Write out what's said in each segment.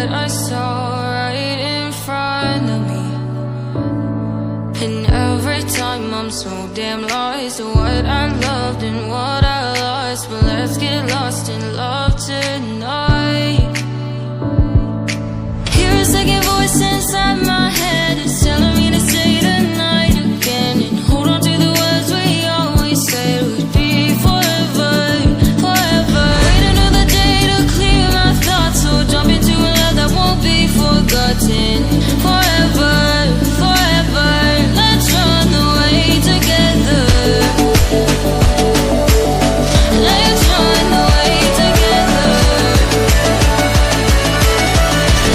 what I saw right in front of me. And every time I'm so damn lost to what I loved and what I lost. But let's get lost in love tonight. Hear a second voice inside my head, it's telling me to stay tonight again. And hold on to the words we always said would be forever, forever. Wait another day to clear my thoughts, so jump into a love that won't be forgotten. Forever, forever, let's run away together. Let's run away together.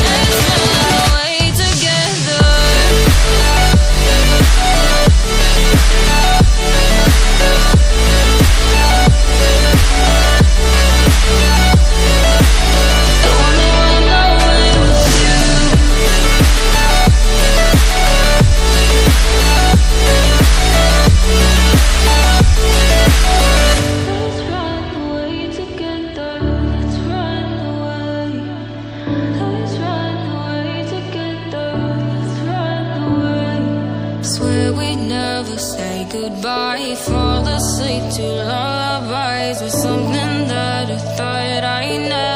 Let's run away together. I wanna run away with you. Let's run away together. Let's run away. Let's run away together. Let's run away. Swear we'd never say goodbye. Fall asleep to lullabies with something that I thought I never